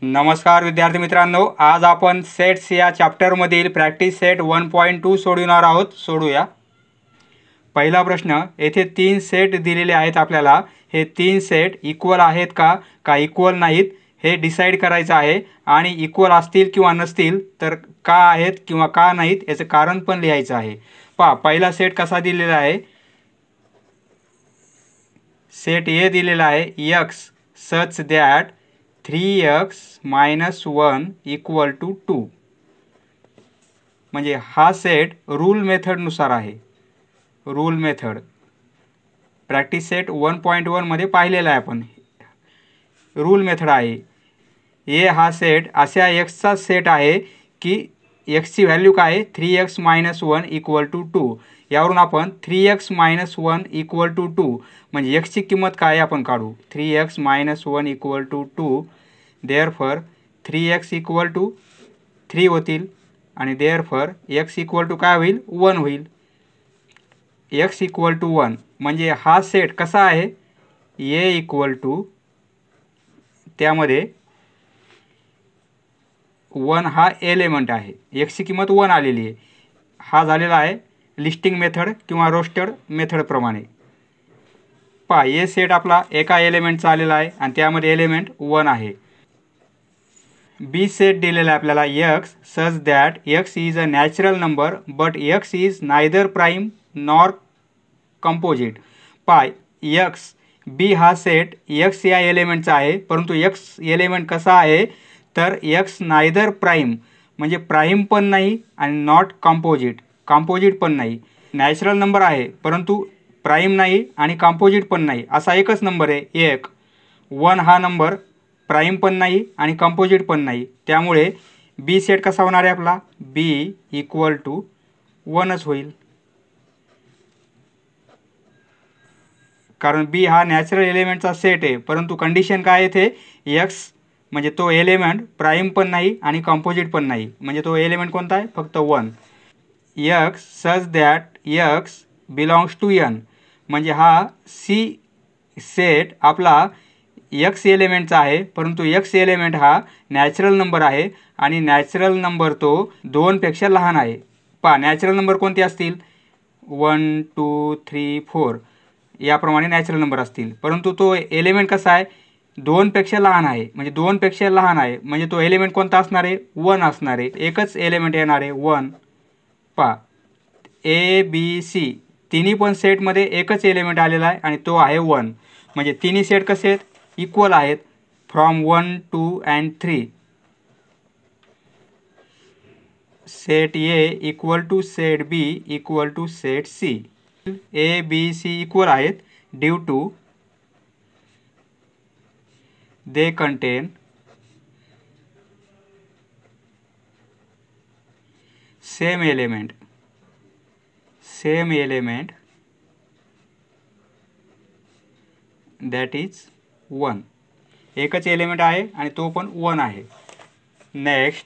नमस्कार विद्यार्थी मित्रांनो, आज आपण सेट्स या चॅप्टरमधील प्रॅक्टिस सेट 1.2 सोडवणार आहोत. सोडूया. पहिला प्रश्न, येथे 3 सेट दिलेले आहेत. आपल्याला हे 3 सेट इक्वल आहेत का इक्वल नाहीत हे डिसाईड करायचं आहे. आणि इक्वल असतील किंवा नसतील तर का आहेत किंवा का नाहीत याचं कारण पण लिहायचं आहे. पहा, पहिला सेट कसा दिलेला आहे. सेट ए दिलेला आहे x such that 3x - 1 = 2. म्हणजे हा सेट रूल मेथडनुसार आहे. रूल मेथड प्रॅक्टिस सेट 1.1 मध्ये पाहिलेला आहे आपण. रूल मेथड आहे. ए हा सेट अशा एक्सचा सेट आहे की एक्सची व्हॅल्यू काय आहे 3x - 1 = 2. यावरून आपण 3x - 1 = 2 म्हणजे एक्सची किंमत काय आपण काढू. 3x - 1 = 2. देअरफॉर 3x = 3 होतील आणि देअरफॉर x = काय होईल 1 होईल. x = 1 म्हणजे हा सेट कसा आहे. a = त्यामध्ये 1 हा एलिमेंट आहे. एक्सची किंमत 1 आलेली आहे. हा झालेला आहे लिस्टिंग मेथड किंवा रोस्टेड मेथड प्रमाणे. पहा, ए सेट आपला एका एलिमेंटचा आलेला आहे आणि त्यामध्ये एलिमेंट 1 आहे. बी सेट दिलेला आहे आपल्याला x such that x is a natural number but x is neither prime nor composite. पहा, x b हा सेट x या एलिमेंटचा आहे, परंतु x एलिमेंट कसा आहे तर x नायदर प्राइम म्हणजे प्राइम पण नाही आणि नॉट कंपोजिट पण नाही. नॅचरल नंबर आहे परंतु प्राइम नाही आणि कंपोजिट पण नाही, असा एकच नंबर आहे. 1 हा नंबर प्राइम पण नाही आणि कंपोजिट पण नाही. त्यामुळे बी सेट कसा होणार आहे आपला. बी = 1च होईल. कारण बी हा नॅचरल एलिमेंटचा सेट आहे, परंतु कंडिशन काय येते एक्स म्हणजे तो एलिमेंट प्राइम पण नाही आणि कंपोजिट पण नाही. म्हणजे तो एलिमेंट कोणता आहे फक्त 1. x such that x belongs to n म्हणजे हा सी सेट आपला x एलिमेंटचा आहे, परंतु x एलिमेंट हा नॅचरल नंबर आहे आणि नॅचरल नंबर तो 2 पेक्षा लहान आहे. पहा, नॅचरल नंबर कोणते असतील 1 2 3 4 याप्रमाणे नॅचरल नंबर असतील, परंतु तो एलिमेंट कसा आहे 2 पेक्षा लहान आहे. म्हणजे 2 पेक्षा लहान आहे म्हणजे तो एलिमेंट कोणता असणार आहे 1 असणार आहे. एकच एलिमेंट येणार आहे 1. पहा, ए बी सी तिन्ही पण सेटमध्ये एकच एलिमेंट आलेला आहे आणि तो आहे 1. म्हणजे तिन्ही सेट कसे आहेत इक्वल आहेत from 1 2 and 3. Set A = set B = set C. A B C equal आहेत due to they contain same element that is 1. एकच एलिमेंट आहे आणि तो पण 1 आहे. नेक्स्ट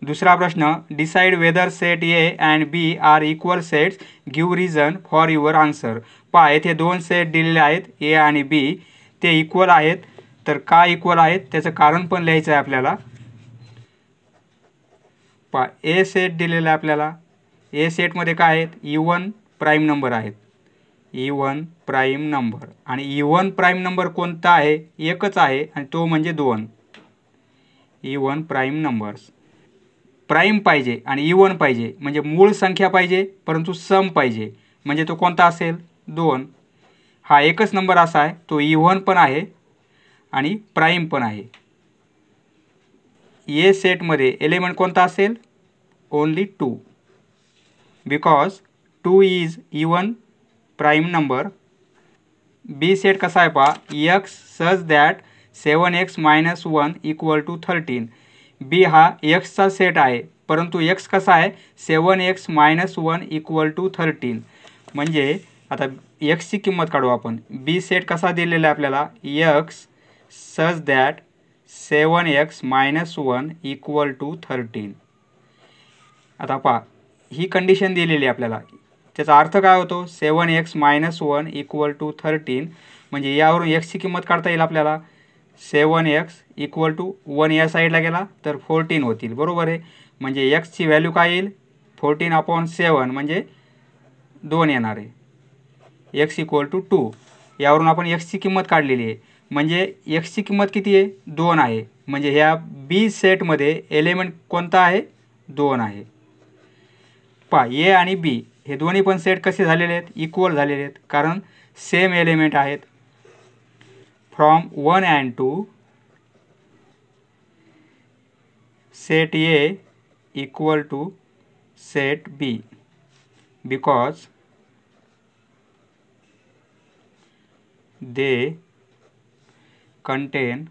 दुसरा प्रश्न, decide whether set A and B are equal sets, give reason for your answer. पहा, येथे 2 सेट दिलेले आहेत ए आणि बी. ते इक्वल आहेत तर का इक्वल आहेत त्याचं कारण पण लिहायचं आहे आपल्याला. पहा, ए सेट दिलेला आहे आपल्याला. ए सेटमध्ये काय आहेत इवन प्राईम नंबर आहेत. इवन प्राईम नंबर आणि इवन प्राईम नंबर कोणता आहे एकच आहे आणि तो म्हणजे 2. इवन प्राईम नंबर्स प्राईम पाहिजे आणि इवन पाहिजे म्हणजे मूळ संख्या पाहिजे परंतु सम पाहिजे म्हणजे तो कोणता असेल 2. हा एकच नंबर असा आहे तो इवन पण आहे आणि प्राइम पण आहे. ए सेटमध्ये एलिमेंट कोणता असेल only 2 because 2 is even prime number. B set कसा आहे पहा x such that 7x - 1 = 13. बी हा एक्सचा सेट आहे परंतु x कसा आहे 7x - 1 = 13. म्हणजे आता एक्सची किंमत काढू आपण. बी सेट कसा दिलेला आहे आपल्याला x such that 7x - 1 = 13. आता पहा, ही कंडिशन दिलेली आहे आपल्याला. त्याचा अर्थ काय होतो 7x - 1 = 13 म्हणजे यावरून x ची किंमत काढता येईल आपल्याला. 7x इक्वल टू 1 या साईडला गेला तर 14 होतील, बरोबर आहे. म्हणजे एक्सची व्हॅल्यू काय येईल, 14/7 म्हणजे 2 येणार आहे. X equal to 2. यावरून आपण एक्सची किंमत काढलेली आहे. म्हणजे एक्सची किंमत किती आहे, 2 आहे. म्हणजे ह्या बी सेटमध्ये एलिमेंट कोणता आहे, 2 आहे. पहा, ए आणि बी हे दोन्ही पण सेट कसे झालेले आहेत, इक्वल झालेले आहेत, कारण सेम एलिमेंट आहेत. From 1 and 2 set A equal to set B because they contain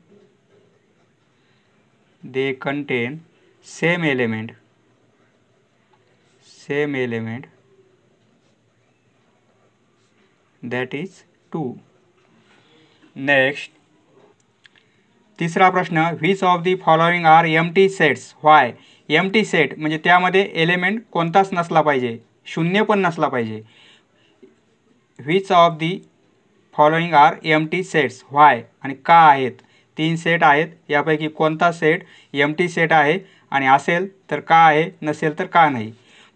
same element that is 2. Next तिसरा प्रश्न, which of the following are empty sets why. Empty set म्हणजे त्यामध्ये एलिमेंट कोणताच नसला पाहिजे, शून्य पण नसला पाहिजे. Which of the following are empty sets why आणि का आहेत. 3 सेट आहेत, यापैकी कोणता सेट एम्प्टी सेट आहे आणि असेल तर का आहे, नसेल तर का नाही.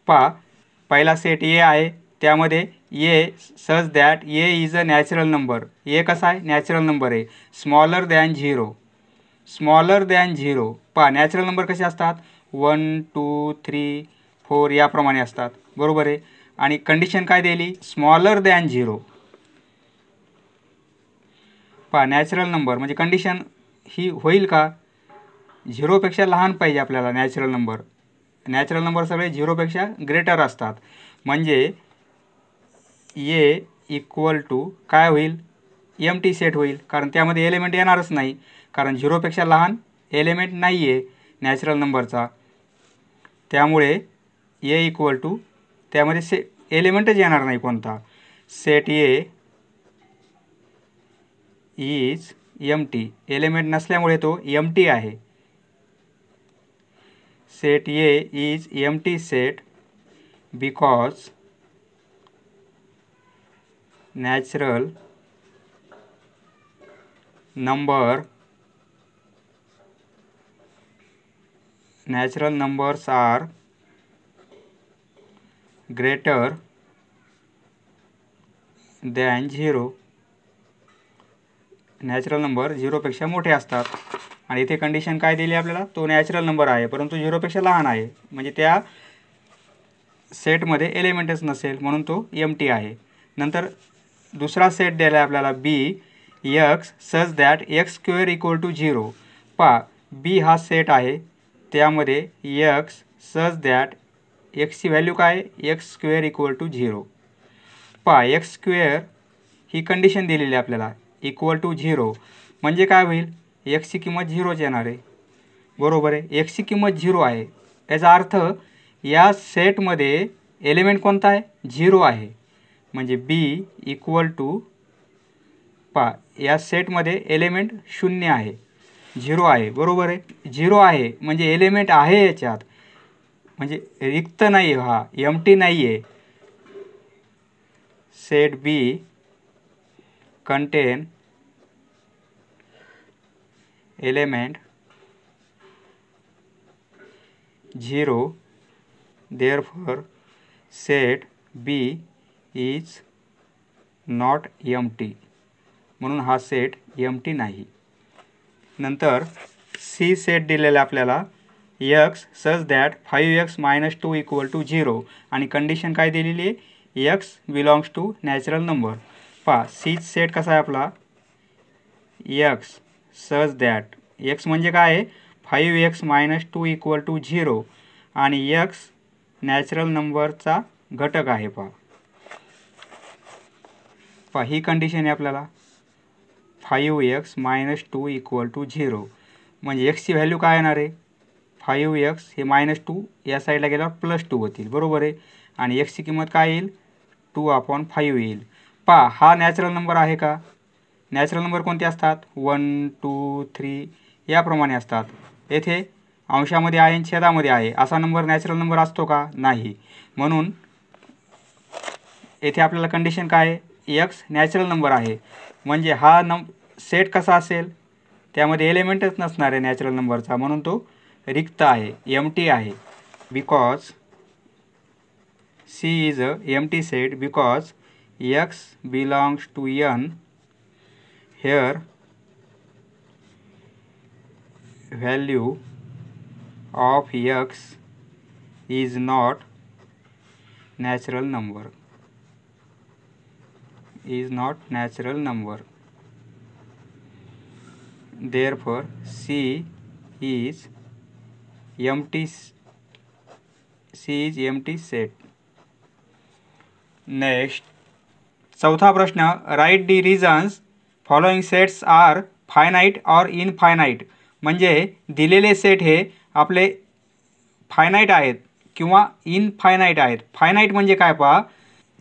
पहा, पहिला सेट ए आहे, त्यामध्ये A such that A is a natural number. A कसा आहे, नॅचरल नंबर आहे. Smaller than 0. पहा, नॅचरल नंबर कसे असतात, 1 2 3 4 याप्रमाणे असतात, बरोबर आहे. आणि कंडिशन काय दिली, स्मॉलर दॅन 0. पहा, नॅचरल नंबर म्हणजे कंडिशन ही होईल का, 0पेक्षा लहान पाहिजे आपल्याला. नॅचरल नंबर सगळे 0पेक्षा ग्रेटर असतात. म्हणजे ए इक्वल टू काय होईल, एम्प्टी सेट होईल, कारण त्यामध्ये एलिमेंट येणारच नाही, कारण 0पेक्षा लहान एलिमेंट नाही आहे नॅचरल नंबरचा. त्यामुळे ए इक्वल टू त्यामध्ये एलिमेंटच येणार नाही कोणता. Set A is empty, element नसल्यामुळे तो एम्प्टी आहे. Set A is empty set because natural numbers are greater than 0. Natural number 0पेक्षा मोठे असतात. आणि इथे कंडिशन काय दिली आपल्याला, तो नॅचरल नंबर आहे परंतु 0पेक्षा लहान आहे, म्हणजे त्या सेटमध्ये एलिमेंटच नसेल म्हणून तो एम्प्टी आहे. नंतर दुसरा सेट दिला आहे आपल्याला B, X such that X square equal to 0. पहा, बी हा सेट आहे, त्यामध्ये एक्स सच दॅट एक्सची व्हॅल्यू काय, एक्स स्क्वेअर इक्वल टू 0. पहा, एक्स स्क्वेअर ही कंडिशन दिलेली आहे आपल्याला, इक्वल टू 0 म्हणजे काय होईल, एक्सची किंमत 0च येणार आहे, बरोबर आहे. एक्सची किंमत 0 आहे, याचा अर्थ या सेटमध्ये एलिमेंट कोणता आहे, 0 आहे. म्हणजे बी इक्वल टू, पहा, या सेटमध्ये एलिमेंट 0 आहे, 0 आहे, बरोबर आहे. 0 आहे म्हणजे एलिमेंट आहे याच्यात, म्हणजे रिक्त नाही, हा एम्प्टी नाही आहे. Set be contain element 0, therefore set B is not empty. म्हणून हा सेट एम्प्टी नाही. नंतर सी सेट दिलेला आपल्याला, x such that 5x - 2 equal to 0 आणि कंडिशन काय दिलेली आहे, x belongs to natural number. पहा, सी सेट कसा आहे आपला, एक्स सच दॅट एक्स म्हणजे काय आहे, 5x - 2 इक्वल टू 0 आणि एक्स नॅचरल नंबरचा घटक आहे. पहा, ही कंडिशन आहे आपल्याला, 5x - 2 इक्वल टू 0 म्हणजे एक्सची व्हॅल्यू काय येणार आहे, 5x हे -2 या साईडला गेल्यावर +2 होतील, बरोबर आहे. आणि एक्सची किंमत काय येईल, 2/5 येईल. पहा, हा नॅचरल नंबर आहे का, नॅचरल नंबर कोणते असतात, 1 2 3 याप्रमाणे असतात. येथे अंशामध्ये आहे आणि छेदामध्ये आहे असा नंबर नॅचरल नंबर असतो का, नाही. म्हणून येथे आपल्याला कंडिशन काय आहे, एक्स नॅचरल नंबर आहे, म्हणजे हा सेट कसा असेल, त्यामध्ये एलिमेंटच नसणार आहे नॅचरल नंबरचा, म्हणून तो रिक्त आहे, एम्प्टी आहे. Because C is a empty set because x belongs to n. Here value of x is not natural number. Is not natural number. Therefore C is empty. C is empty set. Next चौथा प्रश्न, write the reasons following sets are finite or infinite. म्हणजे दिलेले set हे आपले finite आहेत किंवा infinite आहेत. Finite म्हणजे काय पहा,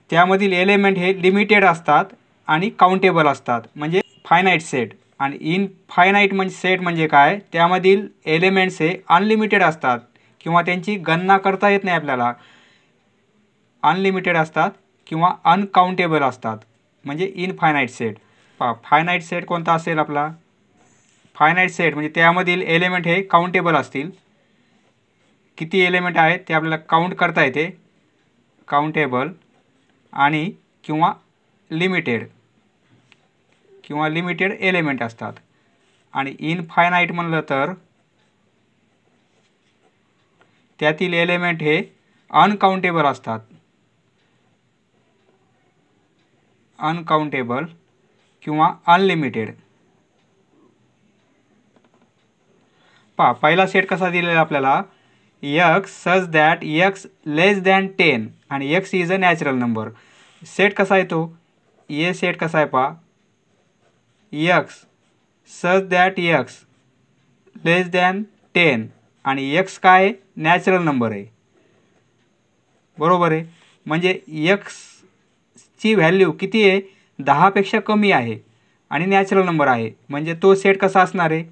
त्यामधील एलिमेंट हे लिमिटेड असतात आणि काउंटेबल असतात, म्हणजे फायनाईट सेट. आणि इनफायनाईट म्हणजे सेट म्हणजे काय, त्यामधील एलिमेंट्स हे अनलिमिटेड असतात किंवा त्यांची गणना करता येत नाही आपल्याला. अनलिमिटेड असतात किंवा अनकाउंटेबल असतात, म्हणजे इनफायनाईट सेट. फायनाईट सेट कोणता असेल आपला, फायनाईट सेट म्हणजे त्यामधील एलिमेंट हे काउंटेबल असतील. किती एलिमेंट आहेत ते आपल्याला काउंट करता येते, काउंटेबल. आणि किंवा लिमिटेड एलिमेंट असतात. आणि इनफायनाईट म्हणलं तर त्यातील एलिमेंट हे अनकाउंटेबल असतात, अनकाउंटेबल किंवा अनलिमिटेड. पहिला सेट कसा दिलेला आपल्याला, x such that x less than 10 आणि x is a natural number. Set कसा येतो, ये सेट कसा आहे पहा, x such that x less than 10 आणि x काय नॅचरल नंबर आहे, बरोबर आहे. म्हणजे x ची व्हॅल्यू किती आहे, 10 पेक्षा कमी आहे आणि नॅचरल नंबर आहे. म्हणजे तो सेट कसा असणार आहे,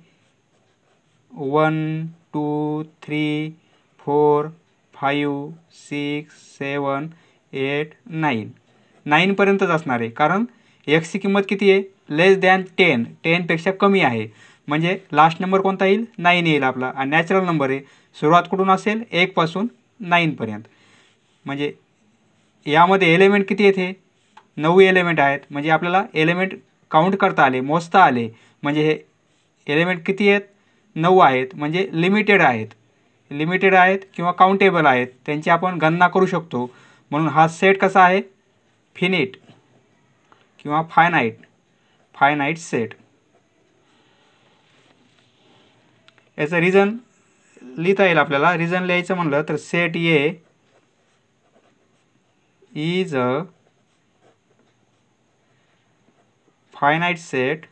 1 2 3 4 5 6 7 8 9 पर्यंतच असणार आहे. कारण x ची किंमत किती आहे, लेस दॅन 10 पेक्षा कमी आहे. म्हणजे लास्ट नंबर कोणता येईल, 9 येईल आपला. आणि नॅचरल नंबर आहे, सुरुवात कुठून असेल, 1 पासून 9 पर्यंत. म्हणजे यामध्ये एलिमेंट किती येते, 9 एलिमेंट आहेत. म्हणजे आपल्याला एलिमेंट काउंट करता आले, मोजता आले. म्हणजे हे एलिमेंट किती आहेत, 9 आहेत. म्हणजे लिमिटेड आहेत किंवा काउंटेबल आहेत, त्यांची आपण गणना करू शकतो. म्हणून हा सेट कसा आहे, फिनिट किंवा फायनाईट सेट. याचं रिझन लिहिता येईल आपल्याला. रिझन लिहायचं म्हणलं तर set A is a finite set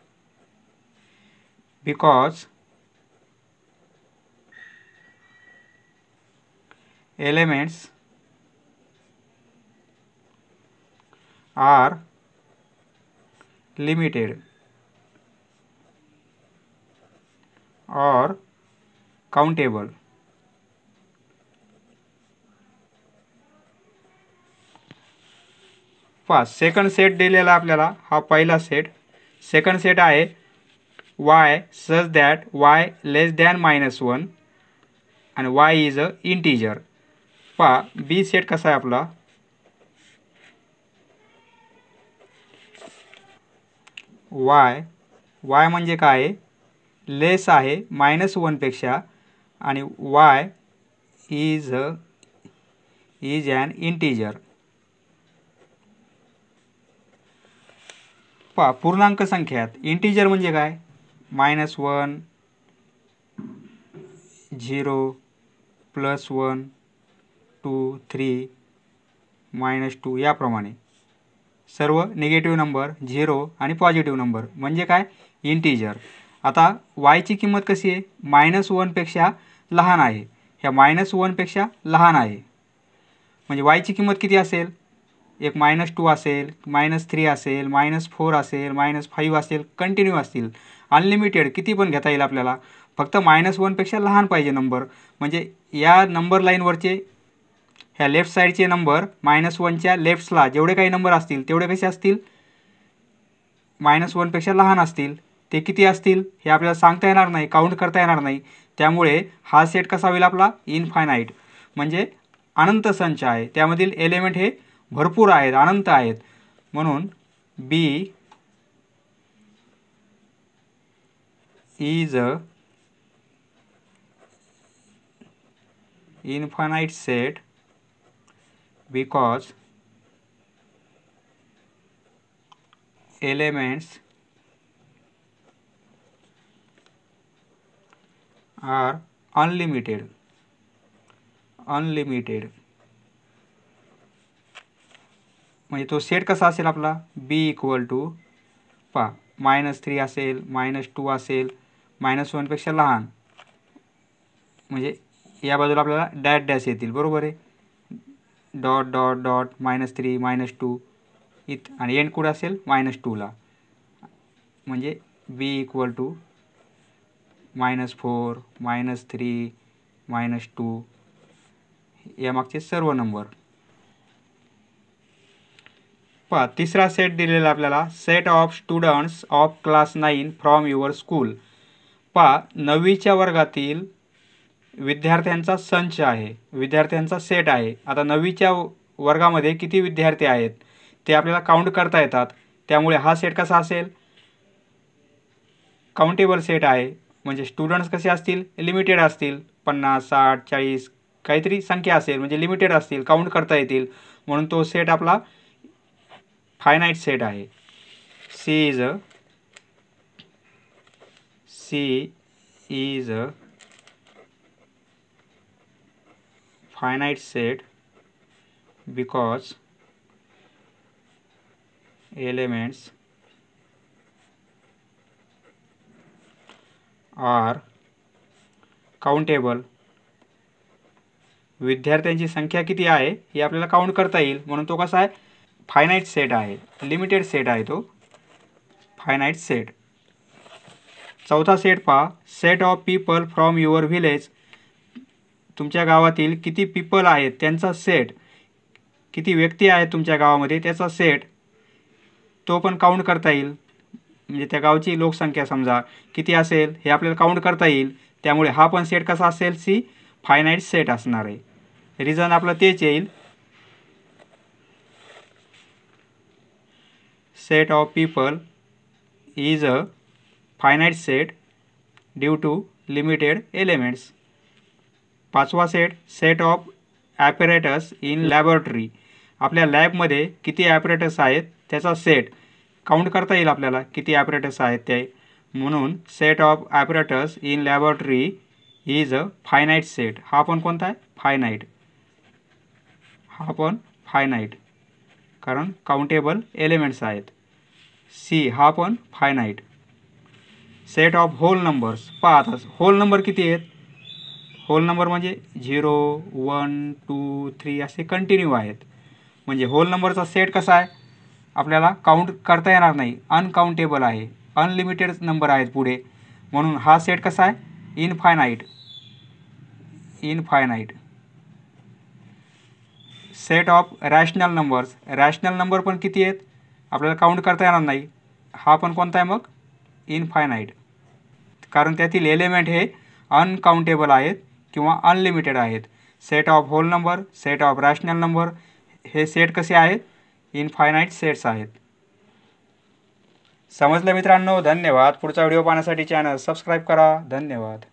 because elements are limited or countable. Second set दिलेला आपल्याला, हा पहिला सेट. सेकंड सेट आहे y such that y less than -1 आणि y is a integer. B set कसा आहे आपला, y म्हणजे काय, लेस आहे -1 पेक्षा आणि y इज ॲन इंटीजर. पूर्णांक संख्यात इंटीजर म्हणजे काय, -1 0 +1 2 3 -2 याप्रमाणे सर्व निगेटिव्ह नंबर, 0 आणि पॉझिटिव्ह नंबर म्हणजे काय, इंटीजर. आता y ची किंमत कशी आहे, -1 पेक्षा लहान आहे. ह्या -1 पेक्षा लहान आहे म्हणजे y ची किंमत किती असेल, एक -2 असेल, -3 असेल, -4 असेल, -5 असेल, कंटिन्यू असतील. अनलिमिटेड किती पण घेता येईल आपल्याला. फक्त -1 पेक्षा लहान पाहिजे नंबर. म्हणजे या नंबर लाईनवरचे ह्या लेफ्ट साईडचे नंबर -1च्या लेफ्टला जेवढे काही नंबर असतील तेवढे कसे असतील, -1 पेक्षा लहान असतील. ते किती असतील हे आपल्याला सांगता येणार नाही, काउंट करता येणार नाही. त्यामुळे हा सेट कसा होईल आपला? इनफायनाईट, म्हणजे अनंत संच आहे. त्यामधील एलिमेंट हे भरपूर आहेत, अनंत आहेत. म्हणून B is a infinite set because elements are unlimited. म्हणजे तो सेट कसा असेल आपला? बी इक्वल टू -3 असेल, -2 असेल, -1 पेक्षा लहान, म्हणजे या बाजूला आपल्याला डॅश डॅश येतील, बरोबर आहे. डॉट डॉट डॉट -3 -2 आणि एंड कुठं असेल? -2 ला. म्हणजे बी इक्वल टू -4 -3 -2 यामागचे सर्व नंबर. तिसरा सेट दिलेला आपल्याला, set of students of class 9 from your school. 9वीच्या वर्गातील विद्यार्थ्यांचा संच आहे, विद्यार्थ्यांचा सेट आहे. आता 9वीच्या वर्गामध्ये किती विद्यार्थी आहेत ते आपल्याला काउंट करता येतात. त्यामुळे हा सेट कसा असेल? काउंटेबल सेट आहे. म्हणजे स्टुडंट्स कसे असतील? लिमिटेड असतील, 50 60 40 काहीतरी संख्या असेल, म्हणजे लिमिटेड असतील, काउंट करता येतील. म्हणून तो सेट आपला फायनाईट सेट आहे. C is a finite set because elements are countable. विद्यार्थ्यांची संख्या किती आहे हे आपल्याला काउंट करता येईल, म्हणून तो कसा आहे? फायनाईट सेट आहे, लिमिटेड सेट आहे तो फायनाईट सेट. चौथा set set of people from your village. तुमच्या गावातील किती पीपल आहेत त्यांचा सेट, किती व्यक्ती आहेत तुमच्या गावामध्ये त्याचा सेट, तो पण काउंट करता येईल. म्हणजे त्या गावची लोकसंख्या समजा किती असेल हे आपल्याला काउंट करता येईल. त्यामुळे हा पण सेट कसा असेल? सी फायनाईट सेट असणार आहे. रिझन आपलं तेच येईल. Set of people is a finite set due to limited elements. पाचवा set, set of apparatus in laboratory. आपल्या लॅबमध्ये किती ॲपरेटस आहेत त्याचा सेट काउंट करता येईल आपल्याला, किती ॲपरेटस आहेत ते. म्हणून set of apparatus in laboratory is a finite set. हा पण कोणता आहे? फायनाईट. हा पण फायनाईट, कारण काउंटेबल एलिमेंट्स आहेत. सी हा पण finite. Set of whole numbers. आता होल नंबर किती आहेत? होल नंबर म्हणजे 0 1 2 3 असे कंटिन्यू आहेत. म्हणजे होल नंबरचा सेट कसा आहे? आपल्याला काउंट करता येणार नाही, अनकाउंटेबल आहे, अनलिमिटेड नंबर आहेत पुढे. म्हणून हा सेट कसा आहे? Infinite. Set of rational numbers. Rational number पण किती आहेत आपल्याला काउंट करता येणार नाही. हा पण कोणता आहे मग? इनफायनाईट, कारण त्यातील एलिमेंट हे अनकाउंटेबल आहेत किंवा अनलिमिटेड आहेत. Set of whole number, set of rational number हे सेट कसे आहेत? इनफायनाईट सेट्स आहेत. समजलं मित्रांनो? धन्यवाद. पुढचा व्हिडिओ पाहण्यासाठी चॅनल सबस्क्राईब करा. धन्यवाद.